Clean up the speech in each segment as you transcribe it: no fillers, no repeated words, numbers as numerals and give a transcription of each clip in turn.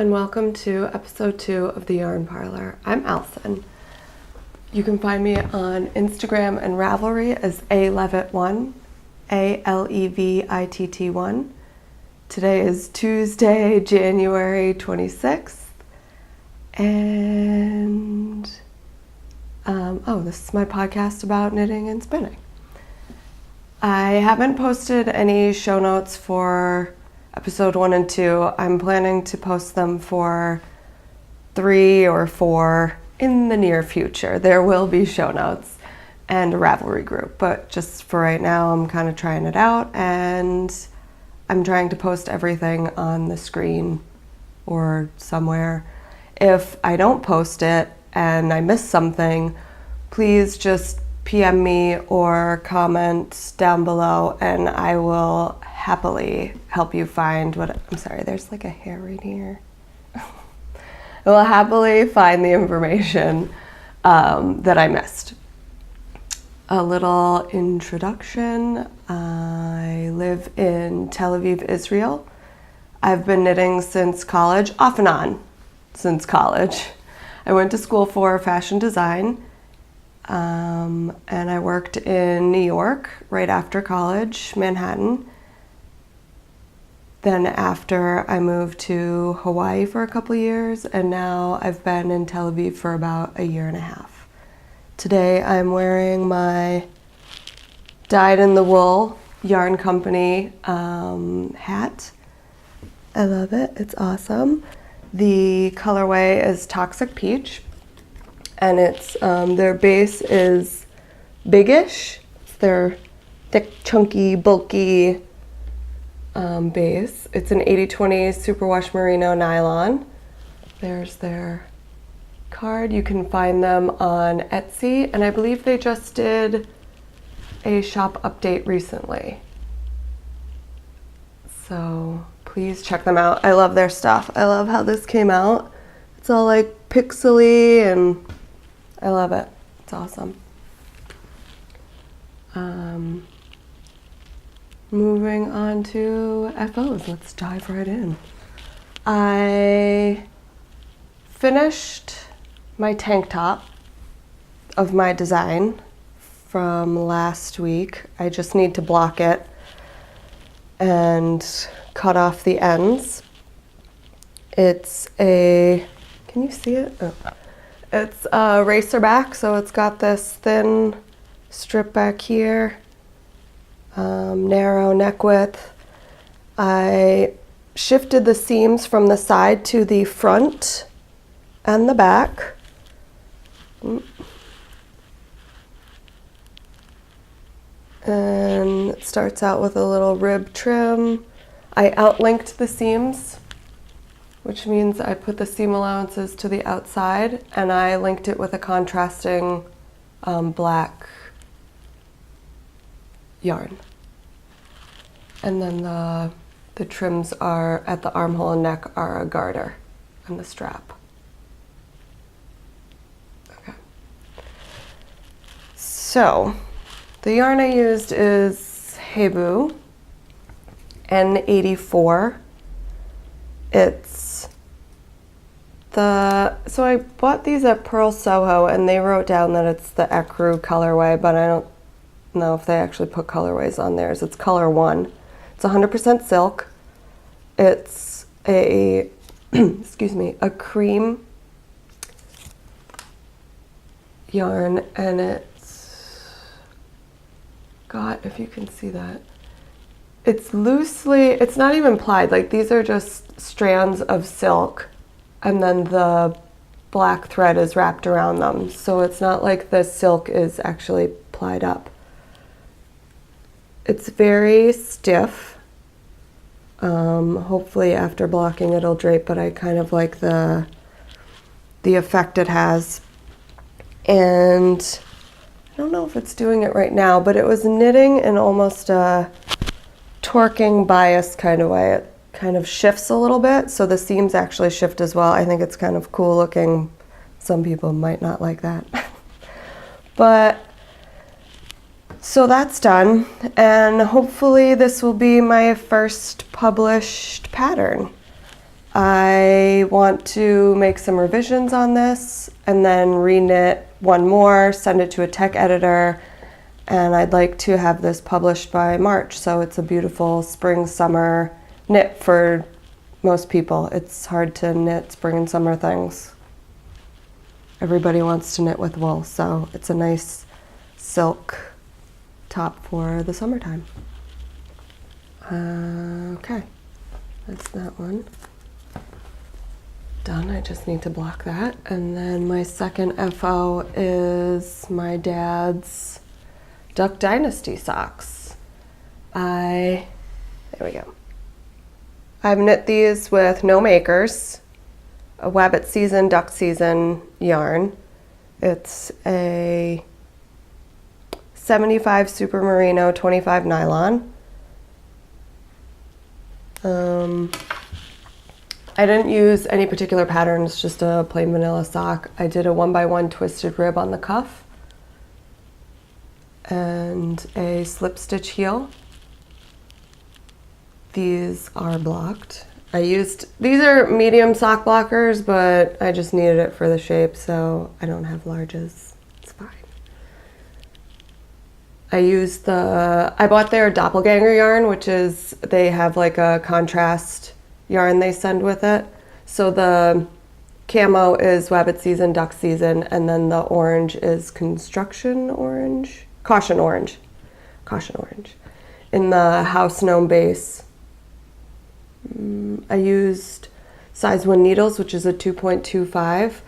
and welcome to episode 2 of the Yarn Parlor. I'm Allison. You can find me on Instagram and Ravelry as alevitt1, ALEVITT1. Today is Tuesday, January 26th, and this is my podcast about knitting and spinning. I haven't posted any show notes for episode 1 and 2. I'm planning to post them for 3 or 4 in the near future. There will be show notes and a Ravelry group, but just for right now, I'm kind of trying it out, and I'm trying to post everything on the screen or somewhere. If I don't post it and I miss something, please just PM me or comment down below and I will happily help you find what, I'm sorry, there's like a hair right here. I will happily find the information that I missed. A little introduction. I live in Tel Aviv, Israel. I've been knitting since college, off and on since college. I went to school for fashion design. And I worked in New York right after college, Manhattan. Then after I moved to Hawaii for a couple years, and now I've been in Tel Aviv for about a year and a half. Today I'm wearing my Dyed in the Wool Yarn Company hat. I love it, it's awesome. The colorway is Toxic Peach. And it's their base is biggish. It's their thick, chunky, bulky base. It's an 80/20 superwash merino nylon. There's their card. You can find them on Etsy, and I believe they just did a shop update recently. So please check them out. I love their stuff. I love how this came out. It's all like pixely and I love it. It's awesome. Moving on to FOs. Let's dive right in. I finished my tank top of my design from last week. I just need to block it and cut off the ends. It's a, can you see it? Oh. It's a racer back, so it's got this thin strip back here, narrow neck width. I shifted the seams from the side to the front and the back. And it starts out with a little rib trim. I outlinked the seams, which means I put the seam allowances to the outside and I linked it with a contrasting black yarn. And then the trims are at the armhole and neck are a garter and the strap. Okay. So the yarn I used is Hebu N84. So I bought these at Pearl Soho and they wrote down that it's the ecru colorway, but I don't know if they actually put colorways on theirs. It's color 1. It's 100% silk. It's a, excuse me, a cream yarn, and it's got, if you can see that, it's loosely, it's not even plied, like these are just strands of silk and then the black thread is wrapped around them. So it's not like the silk is actually plied up. It's very stiff. Hopefully after blocking it'll drape, but I kind of like the effect it has. And I don't know if it's doing it right now, but it was knitting in almost a torquing bias kind of way. It kind of shifts a little bit, so the seams actually shift as well. I think it's kind of cool looking. Some people might not like that. But so that's done, and hopefully this will be my first published pattern. I want to make some revisions on this and then reknit one more, send it to a tech editor, and I'd like to have this published by March, so it's a beautiful spring summer knit for most people. It's hard to knit spring and summer things. Everybody wants to knit with wool, so it's a nice silk top for the summertime. Okay, that's that one done. I just need to block that. And then my second FO is my dad's Duck Dynasty socks. There we go. I've knit these with no makers, a Wabbit Season, Duck Season yarn. It's a 75 Super Merino, 25 nylon. I didn't use any particular patterns, just a plain vanilla sock. I did a 1x1 twisted rib on the cuff and a slip stitch heel. These are blocked. These are medium sock blockers, but I just needed it for the shape, so I don't have larges. It's fine. I bought their doppelganger yarn, which is, they have like a contrast yarn they send with it. So the camo is Wabbit Season, Duck Season, and then the orange is Caution Orange, in the House Gnome base. I used size 1 needles, which is a 2.25.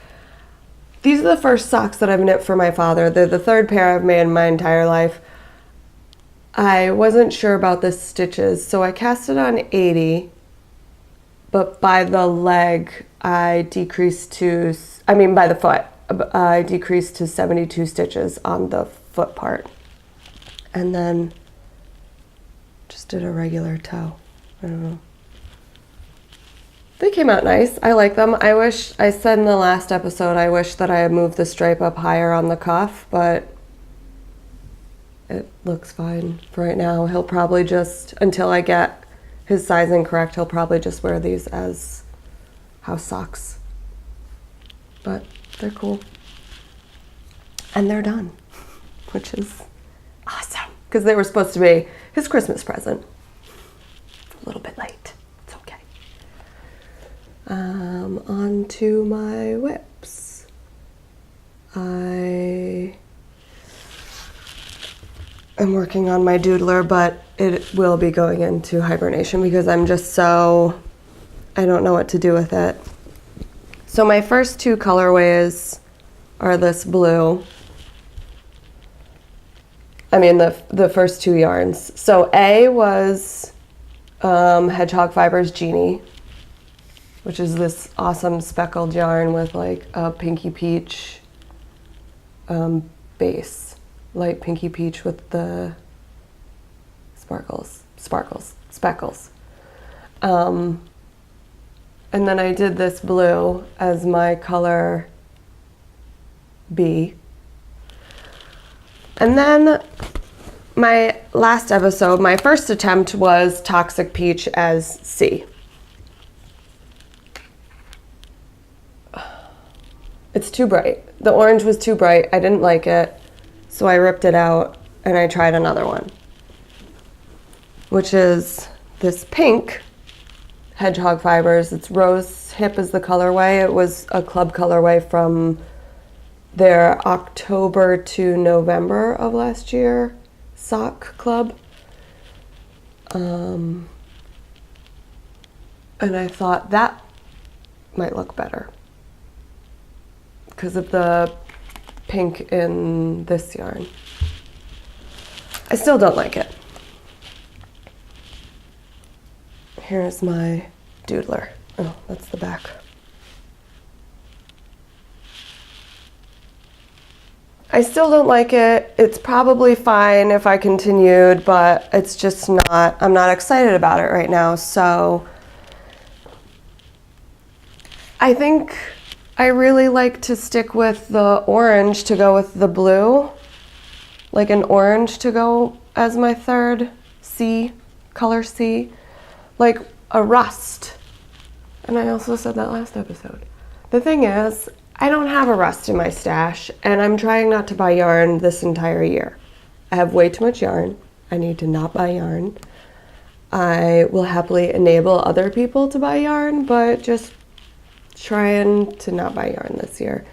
These are the first socks that I've knit for my father. They're the third pair I've made in my entire life. I wasn't sure about the stitches, so I cast it on 80, but by the leg, by the foot, I decreased to 72 stitches on the foot part. And then just did a regular toe. I don't know. They came out nice. I like them. I said in the last episode, I wish that I had moved the stripe up higher on the cuff, but it looks fine for right now. He'll probably just, until I get his sizing correct, he'll probably just wear these as house socks. But they're cool. And they're done, which is awesome, because they were supposed to be his Christmas present. A little bit late. It's okay. On to my whips. I am working on my Doodler, but it will be going into hibernation because I'm just I don't know what to do with it. So my first two colorways are this blue. The first two yarns. So A was Hedgehog Fibers Genie, which is this awesome speckled yarn with like a pinky peach base. Light pinky peach with the speckles. And then I did this blue as my color B. And then my last episode, my first attempt was Toxic Peach as C. It's too bright. The orange was too bright. I didn't like it. So I ripped it out and I tried another one, which is this pink Hedgehog Fibers. It's Rose Hip is the colorway. It was a club colorway from their October to November of last year sock club. And I thought that might look better because of the pink in this yarn. I still don't like it. Here's my Doodler. Oh, that's the back. I still don't like it. It's probably fine if I continued, but it's just not, I'm not excited about it right now. So I think I really like to stick with the orange to go with the blue, like an orange to go as my third C, color C, like a rust. And I also said that last episode. The thing is, I don't have a rust in my stash, and I'm trying not to buy yarn this entire year. I have way too much yarn. I need to not buy yarn. I will happily enable other people to buy yarn, but just trying to not buy yarn this year.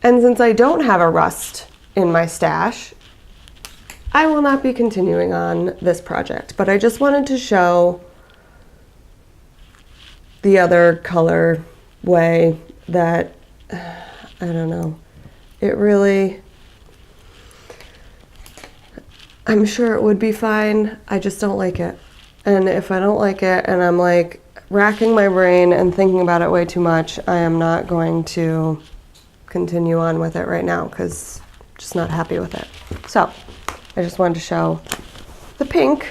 And since I don't have a rust in my stash, I will not be continuing on this project. But I just wanted to show the other color way that, I don't know, it really, I'm sure it would be fine. I just don't like it. And if I don't like it and I'm like racking my brain and thinking about it way too much, I am not going to continue on with it right now because I'm just not happy with it. So I just wanted to show the pink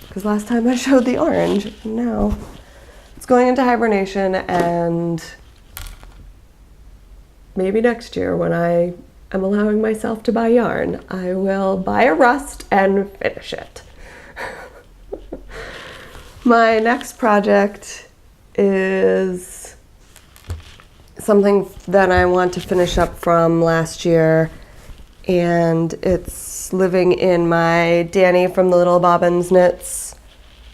because last time I showed the orange. And now it's going into hibernation, and maybe next year when I am allowing myself to buy yarn, I will buy a rust and finish it. My next project is something that I want to finish up from last year, and it's living in my Danny from the Little Bobbins Knits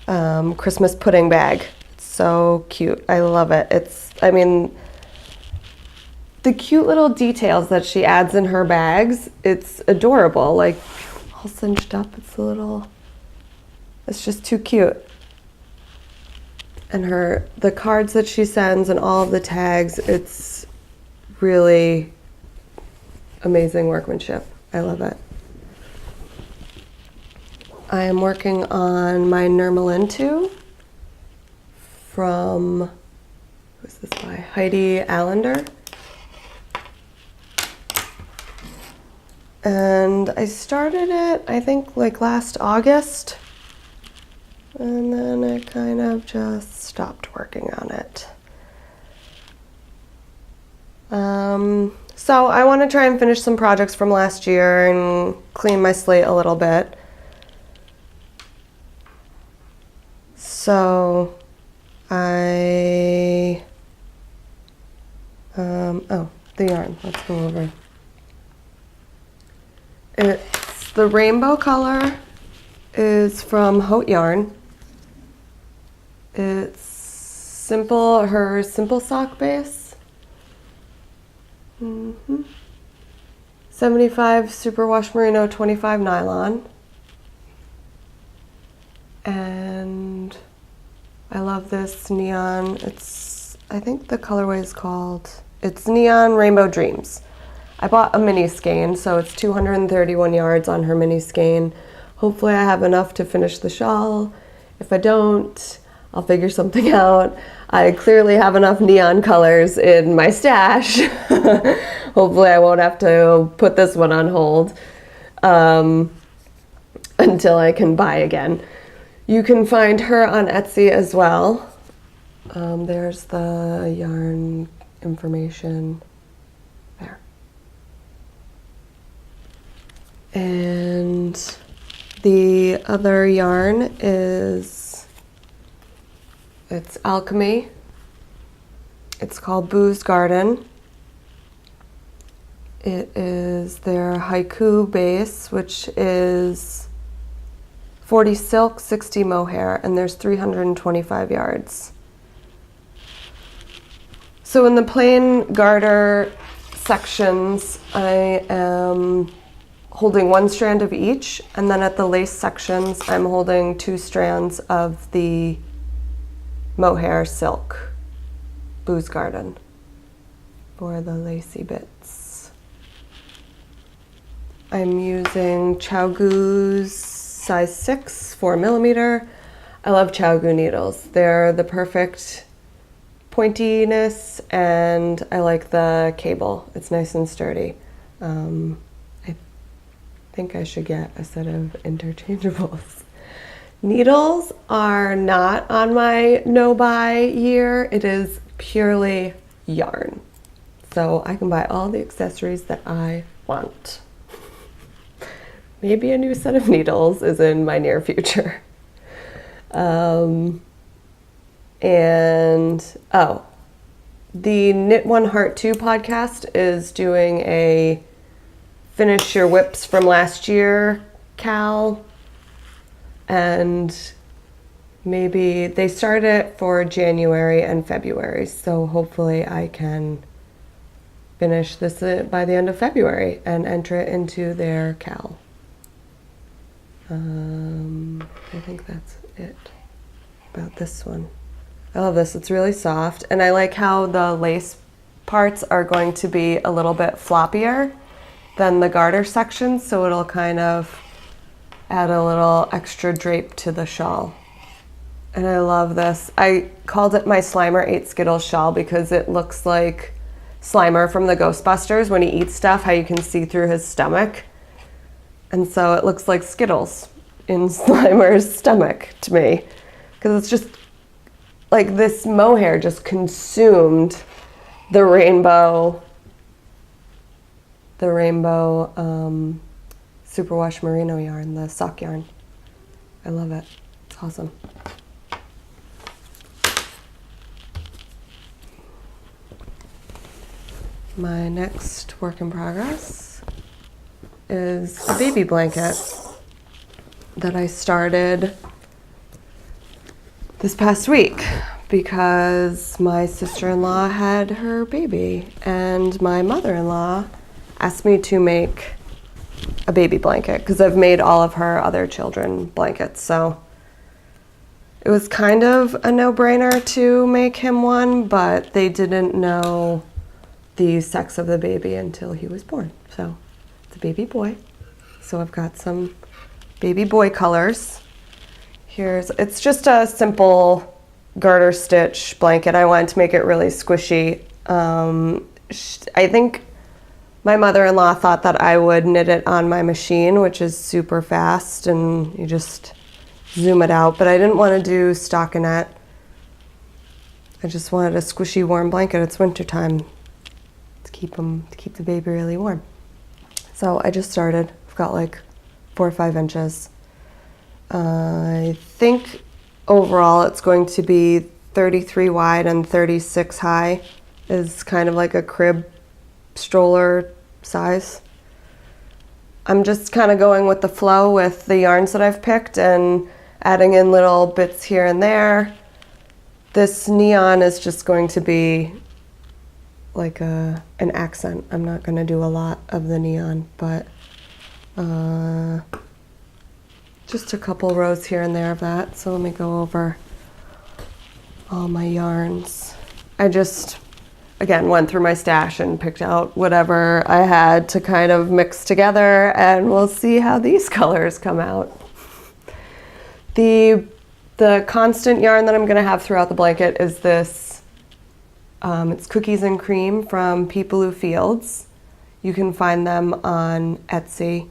Christmas pudding bag. It's so cute. I love it. The cute little details that she adds in her bags, it's adorable. Like all cinched up, it's just too cute. And the cards that she sends and all of the tags, it's really amazing workmanship. I love it. I am working on my Nurmalintu from, who's this by? Heidi Allender. And I started it, I think, like last August. And then I kind of just stopped working on it. So I want to try and finish some projects from last year and clean my slate a little bit. So the yarn, let's go over. It's the rainbow color is from Haute Yarn. It's simple, her simple sock base. 75 superwash merino, 25 nylon. And I love this neon. I think the colorway is called, it's Neon Rainbow Dreams. I bought a mini skein, so it's 231 yards on her mini skein. Hopefully I have enough to finish the shawl. If I don't, I'll figure something out. I clearly have enough neon colors in my stash. Hopefully I won't have to put this one on hold until I can buy again. You can find her on Etsy as well. There's the yarn information there. And the other yarn is, it's Alchemy. It's called Boo's Garden. It is their haiku base, which is 40 silk, 60 mohair, and there's 325 yards. So in the plain garter sections, I am holding one strand of each, and then at the lace sections, I'm holding 2 strands of the mohair silk Boo's Garden for the lacy bits. I'm using Chaogu's size 6, 4mm. I love Chaogu needles. They're the perfect pointiness, and I like the cable. It's nice and sturdy. I think I should get a set of interchangeables. Needles are not on my no-buy year. It is purely yarn. So I can buy all the accessories that I want. Maybe a new set of needles is in my near future. And, oh, the Knit One Heart 2 podcast is doing a Finish Your Whips from last year cal, and maybe they start it for January and February, so hopefully I can finish this by the end of February and enter it into their cal. I think that's it about this one. I love this, it's really soft, and I like how the lace parts are going to be a little bit floppier than the garter section, so it'll kind of add a little extra drape to the shawl. And I love this. I called it my Slimer ate Skittles shawl because it looks like Slimer from the Ghostbusters when he eats stuff, how you can see through his stomach. And so it looks like Skittles in Slimer's stomach to me, because it's just like this mohair just consumed the rainbow superwash merino yarn, the sock yarn. I love it. It's awesome. My next work in progress is a baby blanket that I started this past week because my sister-in-law had her baby and my mother-in-law asked me to make a baby blanket because I've made all of her other children blankets, so it was kind of a no-brainer to make him one, but they didn't know the sex of the baby until he was born. So it's a baby boy. So I've got some baby boy colors. It's just a simple garter stitch blanket. I wanted to make it really squishy. I think my mother-in-law thought that I would knit it on my machine, which is super fast and you just zoom it out, but I didn't want to do stockinette. I just wanted a squishy warm blanket. It's wintertime. To keep the baby really warm. So I just started. I've got like 4 or 5 inches. I think overall it's going to be 33 wide and 36 high. Is kind of like a crib stroller size. I'm just kind of going with the flow with the yarns that I've picked and adding in little bits here and there. This neon is just going to be like an accent. I'm not going to do a lot of the neon, but just a couple rows here and there of that. So let me go over all my yarns. I just, again, went through my stash and picked out whatever I had to kind of mix together, and we'll see how these colors come out. The constant yarn that I'm going to have throughout the blanket is this. It's Cookies and Cream from Peepaloo Fields. You can find them on Etsy.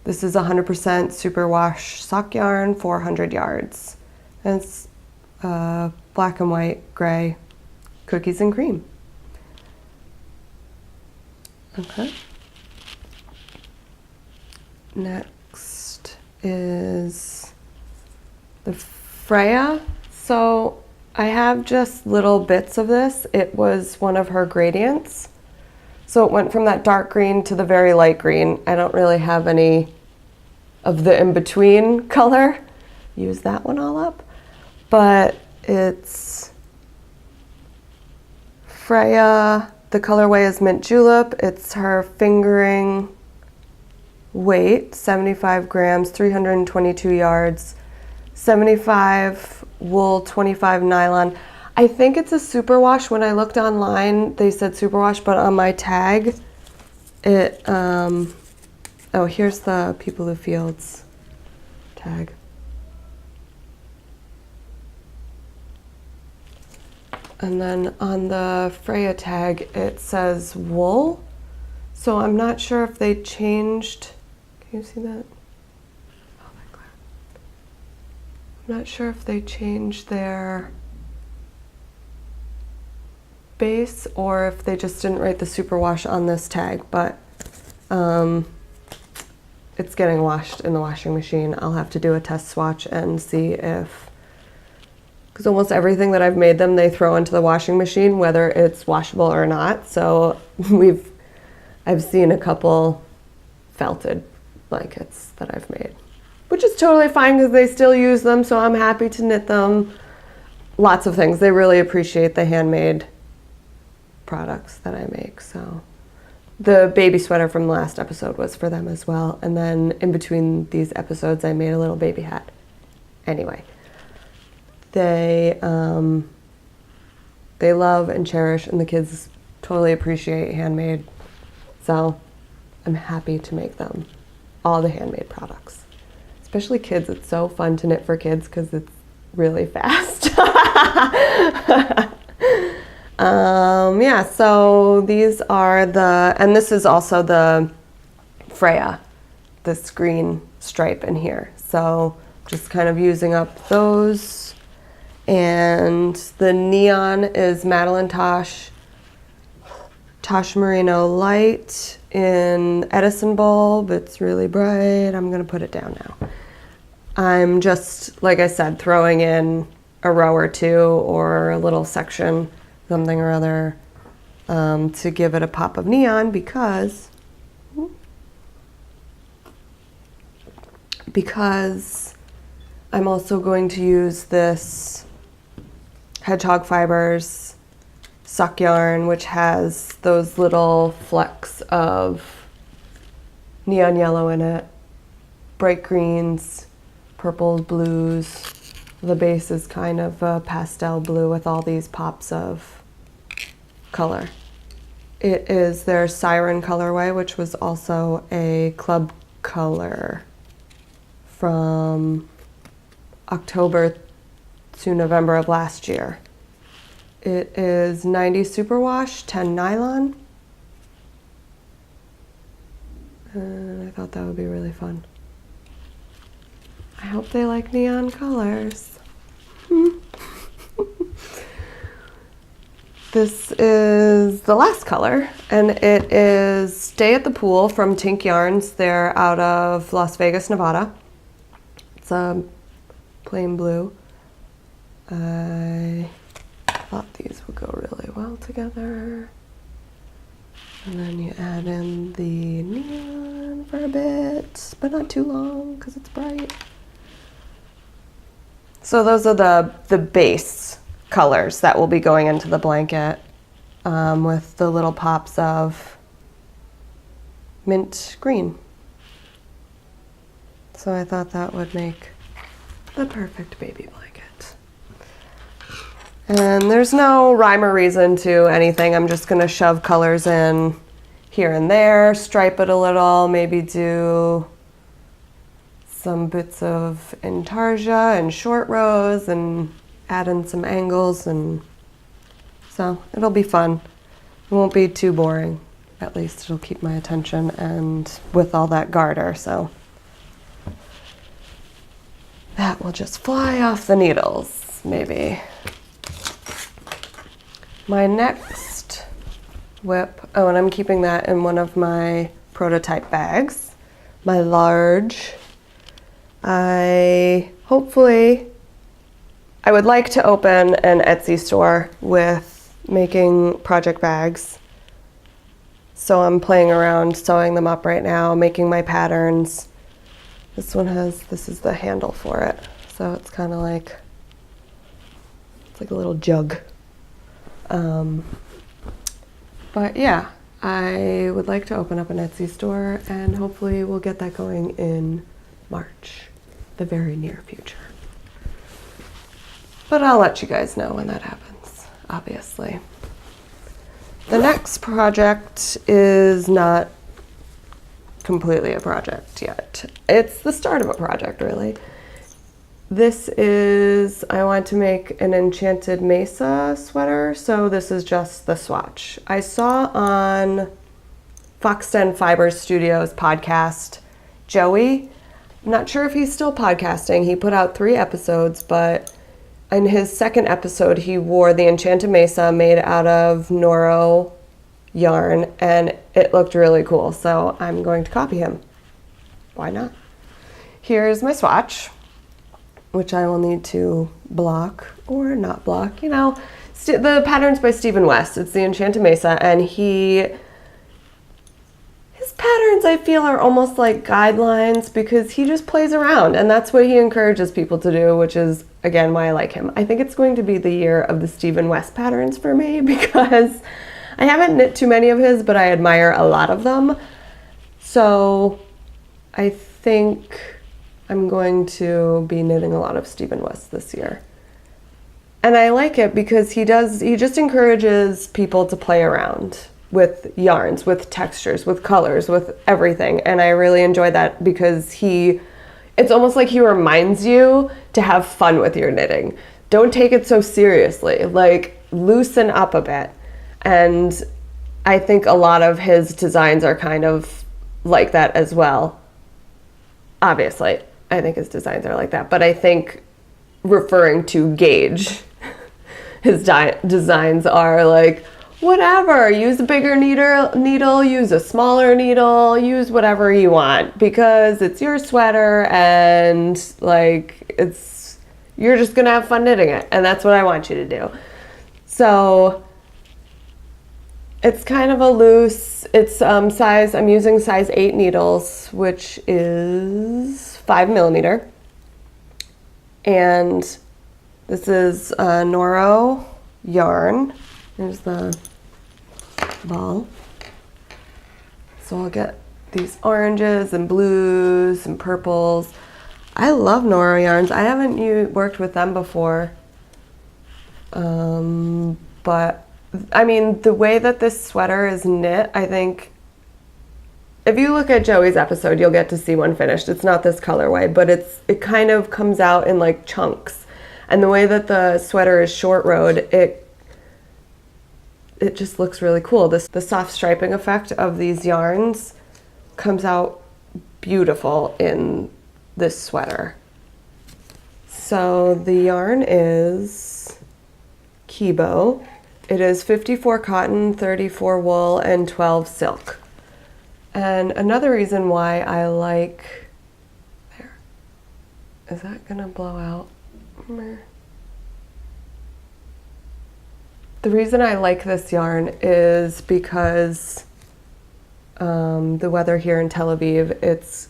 This is 100% superwash sock yarn, 400 yards. And it's black and white, gray, cookies and cream. Okay. Next is the Freya. So I have just little bits of this. It was one of her gradients. So it went from that dark green to the very light green. I don't really have any of the in-between color. Use that one all up. But it's Freya. The colorway is Mint Julep. It's her fingering weight, 75 grams, 322 yards, 75 wool, 25 nylon. I think it's a superwash. When I looked online, they said superwash, but on my tag, it, oh, here's the Peepaloo Fields tag. And then on the Freya tag, it says wool. So I'm not sure if they changed, can you see that? Oh my God. I'm not sure if they changed their base or if they just didn't write the superwash on this tag, but it's getting washed in the washing machine. I'll have to do a test swatch and see if, because almost everything that I've made them, they throw into the washing machine, whether it's washable or not. So I've seen a couple felted blankets that I've made, which is totally fine because they still use them, so I'm happy to knit them. Lots of things. They really appreciate the handmade products that I make. So the baby sweater from the last episode was for them as well. And then in between these episodes, I made a little baby hat. Anyway, they love and cherish, and the kids totally appreciate handmade. So I'm happy to make them, all the handmade products. Especially kids, it's so fun to knit for kids because it's really fast. Yeah, so these are and this is also the Freya, this green stripe in here. So just kind of using up those. And the neon is Madeline Tosh Merino Light in Edison bulb. It's really bright. I'm gonna put it down now. I'm just, like I said, throwing in a row or two or a little section, something or other, to give it a pop of neon because I'm also going to use this Hedgehog Fibers suck yarn, which has those little flecks of neon yellow in it, bright greens, purples, blues. The base is kind of a pastel blue with all these pops of color. It is their Siren colorway, which was also a club color from October to November of last year. It is 90 superwash, 10 nylon. And I thought that would be really fun. I hope they like neon colors. This is the last color, and it is Stay at the Pool from Tink Yarns. They're out of Las Vegas, Nevada. It's a plain blue. I thought these would go really well together. And then you add in the neon for a bit, but not too long because it's bright. So those are the base colors that will be going into the blanket, with the little pops of mint green. So I thought that would make the perfect baby blanket. And there's no rhyme or reason to anything. I'm just gonna shove colors in here and there, stripe it a little, maybe do some bits of intarsia and short rows and add in some angles, and so it'll be fun. It won't be too boring. At least it'll keep my attention, and with all that garter, so that will just fly off the needles, maybe. My next whip, oh, and I'm keeping that in one of my prototype bags, my large. I would like to open an Etsy store with making project bags. So I'm playing around, sewing them up right now, making my patterns. This is the handle for it. So it's kind of like, it's like a little jug. But yeah, I would like to open up an Etsy store, and hopefully we'll get that going in March, the very near future. But I'll let you guys know when that happens, obviously. The next project is not completely a project yet. It's the start of a project, really. This is, I want to make an Enchanted Mesa sweater, so this is just the swatch. I saw on Foxden Fibers Studios podcast, Joey, I'm not sure if he's still podcasting. He put out 3 episodes, but in his second episode, he wore the Enchanted Mesa made out of Noro yarn, and it looked really cool, so I'm going to copy him. Why not? Here's my swatch. which I will need to block or not block. You know, the pattern's by Stephen West. It's the Enchanted Mesa, and his patterns, I feel, are almost like guidelines because he just plays around, and that's what he encourages people to do, which is, again, why I like him. I think it's going to be the year of the Stephen West patterns for me because I haven't knit too many of his, but I admire a lot of them. So I think I'm going to be knitting a lot of Stephen West this year. And I like it because he just encourages people to play around with yarns, with textures, with colors, with everything. And I really enjoy that because it's almost like he reminds you to have fun with your knitting. Don't take it so seriously, like loosen up a bit. And I think a lot of his designs are kind of like that as well. Obviously, I think his designs are like that, but I think referring to Gage, his designs are like, whatever, use a bigger needle, use a smaller needle, use whatever you want because it's your sweater and like you're just gonna have fun knitting it, and that's what I want you to do. So it's kind of a loose, I'm using size 8 needles, which is 5mm. And this is Noro yarn. Here's the ball. So I'll get these oranges and blues and purples. I love Noro yarns. I haven't worked with them before. But I mean, the way that this sweater is knit, I think if you look at Joey's episode, you'll get to see one finished. It's not this colorway, but it kind of comes out in like chunks. And the way that the sweater is short rowed, it just looks really cool. The soft striping effect of these yarns comes out beautiful in this sweater. So the yarn is Kibo. It is 54 cotton, 34 wool, and 12 silk. And another reason why I like, there, is that gonna blow out? The reason I like this yarn is because the weather here in Tel Aviv, it's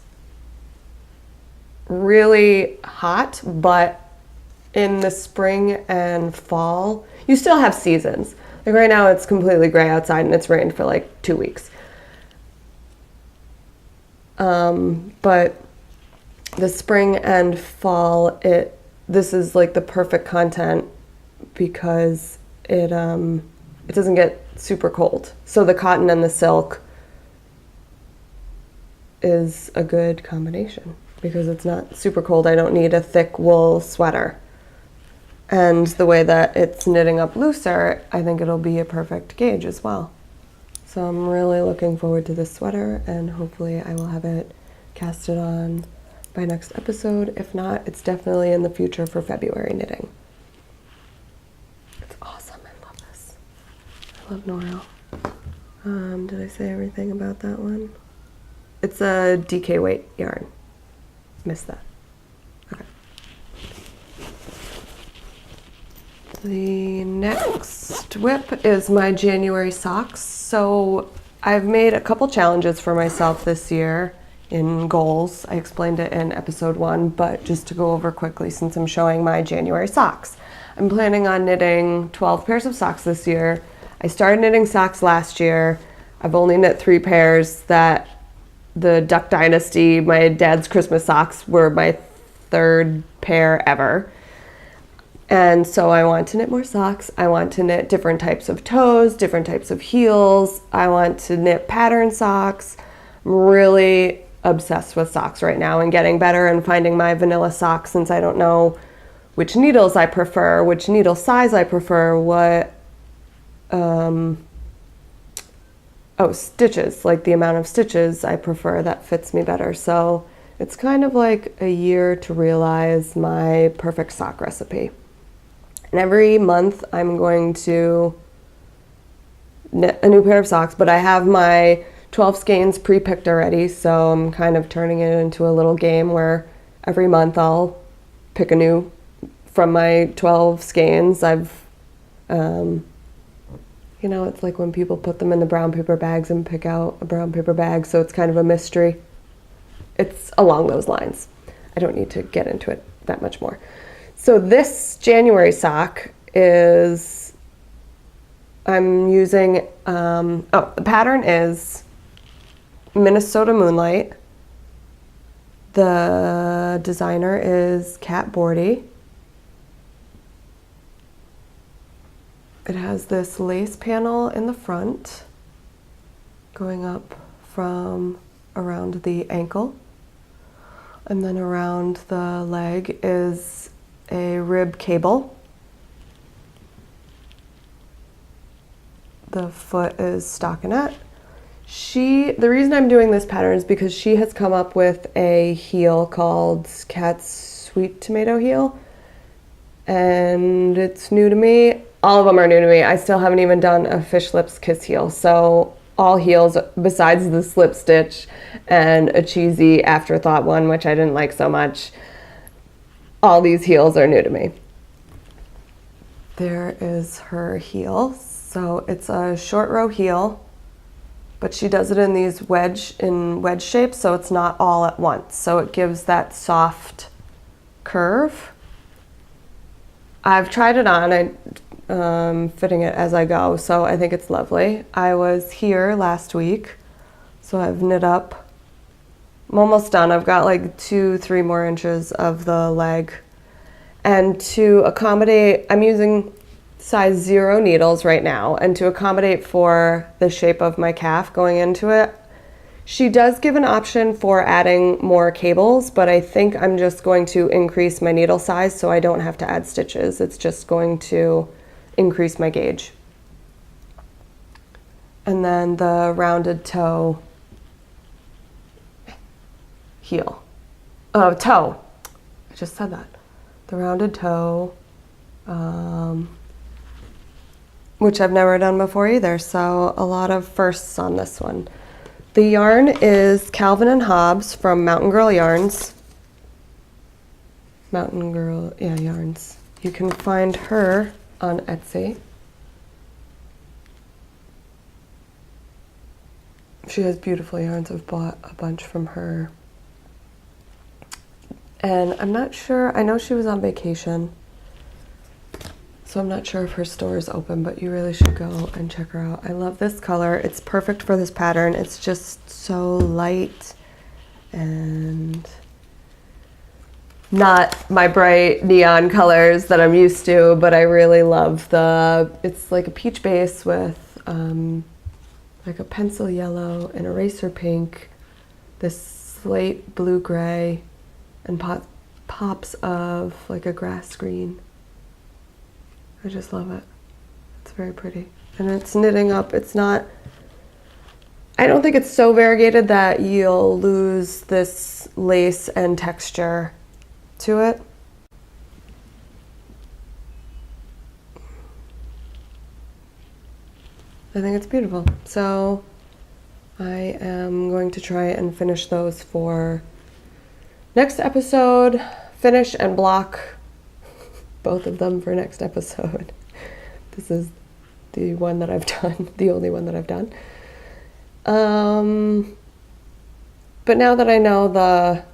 really hot, but in the spring and fall, you still have seasons. Like right now it's completely gray outside and it's rained for like 2 weeks. But the spring and fall, this is like the perfect content because it doesn't get super cold. So the cotton and the silk is a good combination because it's not super cold. I don't need a thick wool sweater. And the way that it's knitting up looser, I think it'll be a perfect gauge as well. So I'm really looking forward to this sweater, and hopefully I will have it casted on by next episode. If not, it's definitely in the future for February knitting. It's awesome. I love this. I love Noro. Did I say everything about that one? It's a DK weight yarn. Missed that. Okay. The next whip is my January socks. So I've made a couple challenges for myself this year in goals. I explained it in episode 1, but just to go over quickly since I'm showing my January socks. I'm planning on knitting 12 pairs of socks this year. I started knitting socks last year. I've only knit 3 pairs. That the Duck Dynasty, my dad's Christmas socks, were my 3rd pair ever. And so I want to knit more socks. I want to knit different types of toes, different types of heels. I want to knit pattern socks. I'm really obsessed with socks right now and getting better and finding my vanilla socks since I don't know which needles I prefer, which needle size I prefer, what, stitches, like the amount of stitches I prefer that fits me better. So it's kind of like a year to realize my perfect sock recipe. And every month I'm going to knit a new pair of socks, but I have my 12 skeins pre-picked already, so I'm kind of turning it into a little game where every month I'll pick a new, from my 12 skeins, I've, it's like when people put them in the brown paper bags and pick out a brown paper bag, so it's kind of a mystery. It's along those lines. I don't need to get into it that much more. So this January sock is, I'm using, the pattern is Minnesota Moonlight. The designer is Kat Bordy. It has this lace panel in the front going up from around the ankle, and then around the leg is a rib cable. The foot is stockinette. The reason I'm doing this pattern is because she has come up with a heel called Kat's Sweet Tomato Heel, and it's new to me. All of them are new to me. I still haven't even done a fish lips kiss heel. So all heels besides the slip stitch and a cheesy afterthought one, which I didn't like so much, all these heels are new to me. There is her heel. So it's a short row heel, but she does it in these wedge shapes, so it's not all at once. So it gives that soft curve. I've tried it on. Fitting it as I go, so I think it's lovely. I was here last week, so I've knit up. I'm almost done. I've got like 2-3 more inches of the leg, and to accommodate, I'm using size 0 needles right now, and to accommodate for the shape of my calf going into it, she does give an option for adding more cables, but I think I'm just going to increase my needle size so I don't have to add stitches. It's just going to increase my gauge. And then the rounded toe heel. Toe. I just said that. The rounded toe, which I've never done before either, so a lot of firsts on this one. The yarn is Calvin and Hobbes from Mountain Girl Yarns. Mountain Girl, Yarns. You can find her on Etsy. She has beautiful yarns. I've bought a bunch from her. And I'm not sure, I know she was on vacation, so I'm not sure if her store is open, but you really should go and check her out. I love this color. It's perfect for this pattern. It's just so light and not my bright neon colors that I'm used to, but I really love it's like a peach base with like a pencil yellow, an eraser pink, this slate blue-gray, and pops of like a grass green. I just love it. It's very pretty. And it's knitting up. It's not, I don't think it's so variegated that you'll lose this lace and texture to it. I think it's beautiful. So I am going to try and finish those for next episode. Finish and block both of them for next episode. This is the one that I've done, the only one that I've done. But now that I know the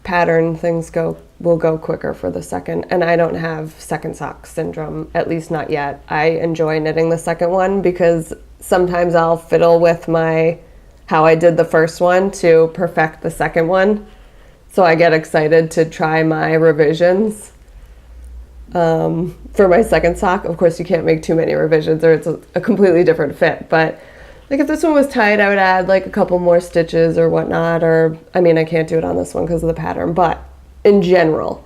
pattern, things will go quicker for the second, and I don't have second sock syndrome, at least not yet. I enjoy knitting the second one because sometimes I'll fiddle with how I did the first one to perfect the second one. So I get excited to try my revisions for my second sock. Of course, you can't make too many revisions or it's a completely different fit, but like if this one was tight, I would add like a couple more stitches or whatnot, or I mean, I can't do it on this one because of the pattern, but in general,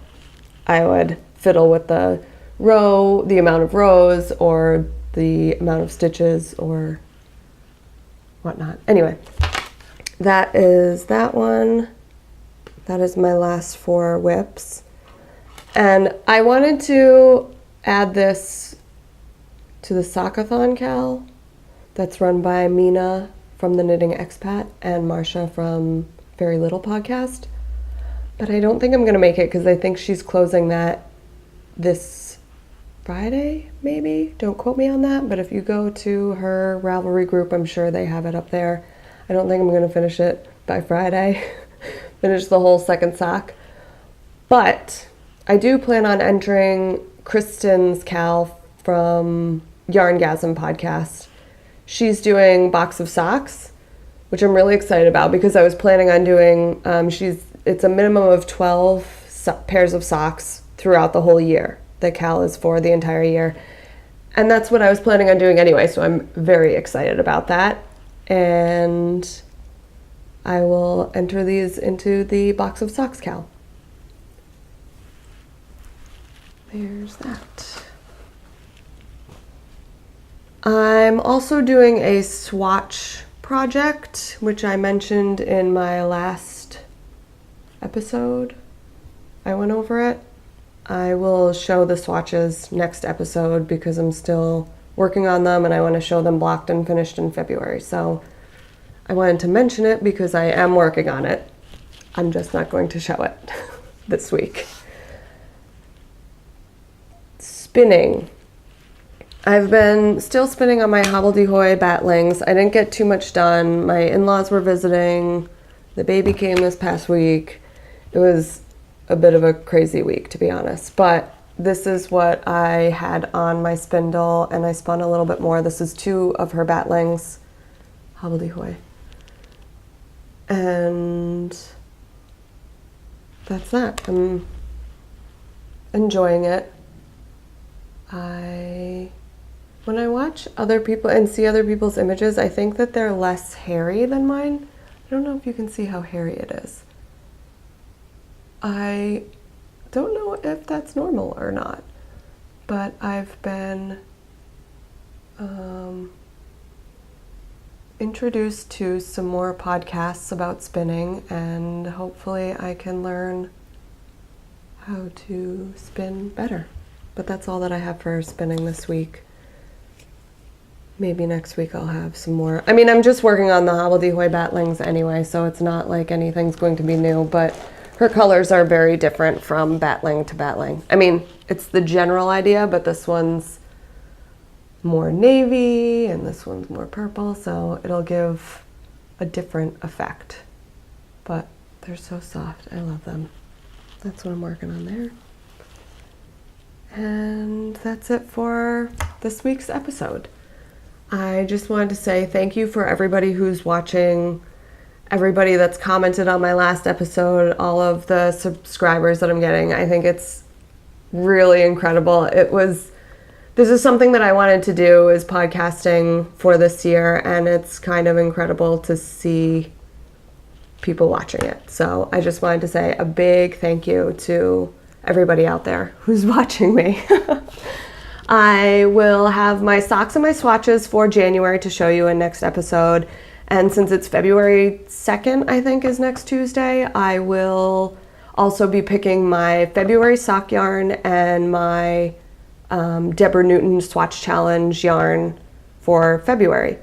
I would fiddle with the amount of rows or the amount of stitches or whatnot. Anyway, that is that one. That is my last 4 whips. And I wanted to add this to the Sockathon Cal that's run by Mina from the Knitting Expat and Marsha from Very Little Podcast. But I don't think I'm going to make it because I think she's closing that this Friday, maybe. Don't quote me on that, but if you go to her Ravelry group, I'm sure they have it up there. I don't think I'm going to finish it by Friday, finish the whole second sock. But I do plan on entering Kristen's Cal from Yarngasm podcast. She's doing box of socks, which I'm really excited about because I was planning on doing, it's a minimum of 12 pairs of socks throughout the whole year. The Cal is for the entire year. And that's what I was planning on doing anyway, so I'm very excited about that. And I will enter these into the box of socks Cal. There's that. I'm also doing a swatch project, which I mentioned in my last episode. I went over it. I will show the swatches next episode because I'm still working on them and I want to show them blocked and finished in February. So I wanted to mention it because I am working on it. I'm just not going to show it this week. Spinning. I've been still spinning on my hobbledehoy batlings. I didn't get too much done. My in-laws were visiting. The baby came this past week. It was a bit of a crazy week, to be honest. But this is what I had on my spindle, and I spun a little bit more. This is 2 of her batlings, hobbledehoy. And that's that. I'm enjoying it. When I watch other people and see other people's images, I think that they're less hairy than mine. I don't know if you can see how hairy it is. I don't know if that's normal or not, but I've been introduced to some more podcasts about spinning, and hopefully I can learn how to spin better. But that's all that I have for spinning this week. Maybe next week I'll have some more. I mean, I'm just working on the hobbledehoy batlings anyway, so it's not like anything's going to be new, but her colors are very different from batling to batling. I mean, it's the general idea, but this one's more navy and this one's more purple, so it'll give a different effect. But they're so soft. I love them. That's what I'm working on there. And that's it for this week's episode. I just wanted to say thank you for everybody who's watching, everybody that's commented on my last episode, all of the subscribers that I'm getting. I think it's really incredible. This is something that I wanted to do, is podcasting for this year, and it's kind of incredible to see people watching it. So I just wanted to say a big thank you to everybody out there who's watching me. I will have my socks and my swatches for January to show you in next episode. And since it's February 2nd, I think is next Tuesday, I will also be picking my February sock yarn and my Deborah Newton Swatch Challenge yarn for February.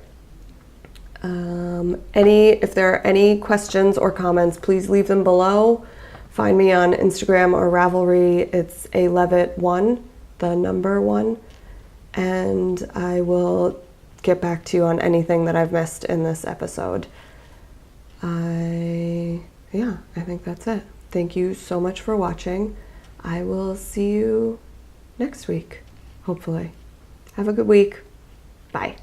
If there are any questions or comments, please leave them below. Find me on Instagram or Ravelry. It's alevitt1, the number 1, and I will get back to you on anything that I've missed in this episode. I think that's it. Thank you so much for watching. I will see you next week, hopefully. Have a good week. Bye.